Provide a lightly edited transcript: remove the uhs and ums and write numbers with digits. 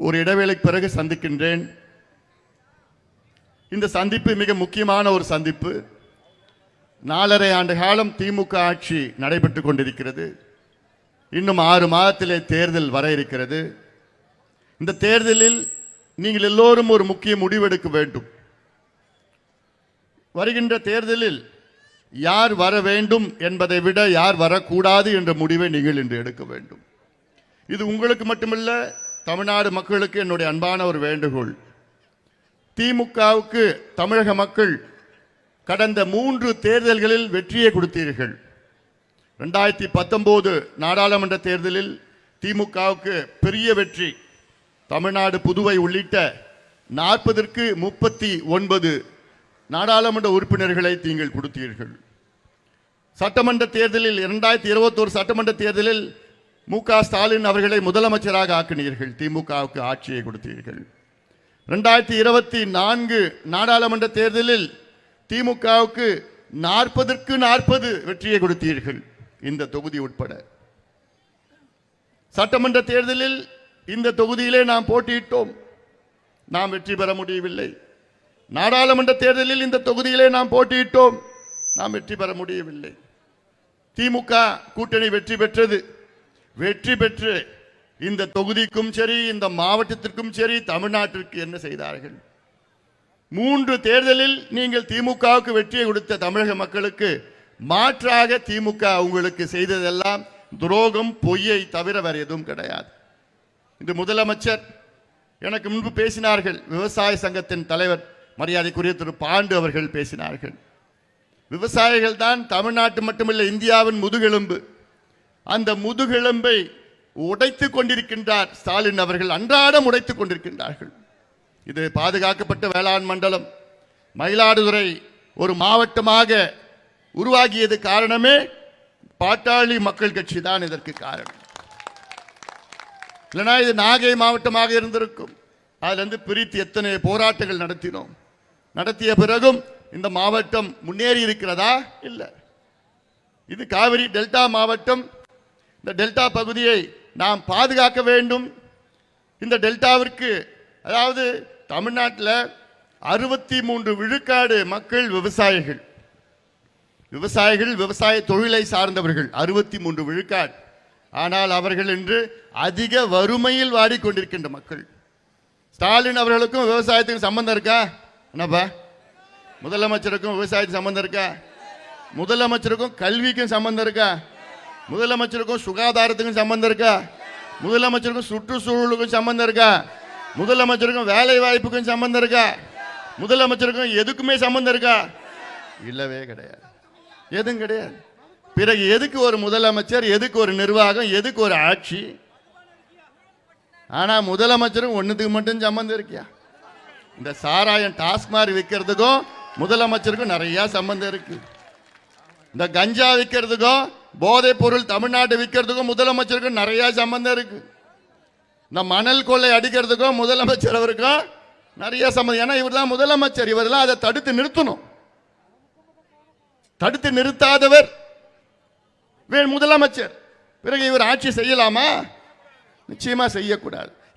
ஒரு இடைவேளைக்கு பிறகு சந்திக்கின்றேன். இந்த சந்திப்பு மிக முக்கியமான ஒரு சந்திப்பு. 4.5 ஆண்டு காலம் திமுக ஆட்சி நடைபெற்றுக் கொண்டிருக்கிறது. இன்னும் 6 மாதத்திலே தேர்தல் வர இருக்கிறது. இந்த தேர்தலில் நீங்கள் எல்லோரும் ஒரு முக்கிய முடிவெடுக்க வேண்டும். வருகின்ற தேர்தலில் யார் வர வேண்டும் என்பதை விட யார் வரக்கூடாது என்ற முடிவை நீங்கள் இன்று எடுக்க வேண்டும். இது உங்களுக்கு மட்டுமல்ல, தமிழ்நாடு மக்களுக்கு என்னுடைய அன்பான ஒரு வேண்டுகோள். திமுகவுக்கு தமிழக மக்கள் கடந்த 3 தேர்தல்களில் வெற்றியை கொடுத்தீர்கள். 2019 நாடாளுமன்ற தேர்தலில் திமுகவுக்கு பெரிய வெற்றி. தமிழ்நாடு, புதுவை உள்ளிட்ட 40ற்கு 39 நாடாளுமன்ற உறுப்பினர்களை நீங்கள் கொடுத்தீர்கள். சட்டமன்ற தேர்தலில் 2021 சட்டமன்ற தேர்தலில் மு.க. ஸ்டாலின் அவர்களை முதலமைச்சராக ஆக்கினீர்கள். திமுகவுக்கு ஆட்சியை கொடுத்தீர்கள். 2024 நாடாளுமன்ற தேர்தலில் திமுகவுக்கு 40ற்கு 40 வெற்றியை கொடுத்தீர்கள். இந்த தொகுதி உட்பட சட்டமன்ற தேர்தலில் இந்த தொகுதியிலே நாம் போட்டியிட்டோம். நாம் வெற்றி பெற முடியவில்லை. நாடாளுமன்ற தேர்தலில் இந்த தொகுதியிலே நாம் போட்டியிட்டோம். நாம் வெற்றி பெற முடியவில்லை. திமுக கூட்டணி வெற்றி பெற்றது. வெற்றி பெற்று இந்த தொகுதிக்கும் சரி, இந்த மாவட்டத்திற்கும் சரி, தமிழ்நாட்டிற்கு என்ன செய்தார்கள்? 3 தேர்தலில் நீங்கள் திமுகவுக்கு வெற்றியை கொடுத்த தமிழக மக்களுக்கு மாற்றாக திமுக உங்களுக்கு செய்ததெல்லாம் துரோகம், பொய்யை தவிர வேற எதுவும் கிடையாது. இந்த முதலமைச்சர் எனக்கு முன்பு பேசினார்கள். விவசாய சங்கத்தின் தலைவர் மரியாதைக்குரிய திரு பாண்டு அவர்கள் பேசினார்கள். விவசாயிகள் தான் தமிழ்நாட்டு மட்டுமல்ல, இந்தியாவின் முதுகெலும்பு. அந்த முதுகெலும்பை உடைத்துக் கொண்டிருக்கின்றார் ஸ்டாலின் அவர்கள். அன்றாடம் உடைத்துக் கொண்டிருக்கின்றார்கள். இது பாதுகாக்கப்பட்ட வேளாண் மண்டலம். மயிலாடுதுறை ஒரு மாவட்டமாக உருவாகியது காரணமே பாட்டாளி மக்கள் கட்சி தான் இதற்கு காரணம். இல்லைனா இது நாகை மாவட்டமாக இருந்திருக்கும். அதிலிருந்து பிரித்து எத்தனை போராட்டங்கள் நடத்தினோம். நடத்திய பிறகும் இந்த மாவட்டம் முன்னேறி இருக்கிறதா? இல்லை. இது காவிரி டெல்டா மாவட்டம். இந்த டெல்டா பகுதியை நாம் பாதுகாக்க வேண்டும். இந்த டெல்டாவிற்கு, அதாவது தமிழ்நாட்டில் 63 விழுக்காடு மக்கள் விவசாயிகள். விவசாய தொழிலை சார்ந்தவர்கள் 63 விழுக்காடு. ஆனால் அவர்கள் இன்று அதிக வறுமையில் வாடிக்கொண்டிருக்கின்ற மக்கள். ஸ்டாலின் அவர்களுக்கும் விவசாயத்துக்கும் சம்பந்தம் இருக்கா? என்னப்பா, முதலமைச்சருக்கும் விவசாயத்துக்கு சம்பந்தம் இருக்கா? முதலமைச்சருக்கும் கல்விக்கும் சம்பந்தம் இருக்கா? முதலமைச்சருக்கும் சுகாதாரத்துக்கும் சம்பந்தம் இருக்கா? முதலமைச்சருக்கும் சுற்றுச்சூழலுக்கும் சம்பந்தம் இருக்கா? முதலமைச்சருக்கும் வேலை வாய்ப்புக்கும் சம்பந்தம் இருக்கா? முதலமைச்சருக்கும் எதுக்குமே சம்பந்தம் இருக்கா? இல்லவே கிடையாது. எதுவும் கிடையாது. பிறகு எதுக்கு ஒரு முதலமைச்சர், எதுக்கு ஒரு நிர்வாகம், எதுக்கு ஒரு ஆட்சி? ஆனா முதலமைச்சரும் ஒண்ணுத்துக்கு மட்டும் சம்பந்தம் இருக்கியா? இந்த சாராயம் டாஸ்மாக் விற்கிறதுக்கும் முதலமைச்சருக்கும் நிறைய சம்பந்தம் இருக்கு. இந்த கஞ்சா விற்கிறதுக்கும், போதைப் பொருள் தமிழ்நாட்டை விற்கிறதுக்கும் முதலமைச்சருக்கும் நிறைய சம்பந்தம் இருக்கு. இந்த மணல் கொள்ளை அடிக்கிறதுக்கும் முதலமைச்சர் அவருக்கும் நிறைய சம்பந்தம். ஏன்னா இவர் தான் முதலமைச்சர். இவரெல்லாம் அதை தடுத்து நிறுத்தணும். தடுத்து நிறுத்தாதவர் முதலமைச்சர். பிறகு இவர் ஆட்சி செய்யலாமா? நிச்சயமா செய்யக்கூடாது.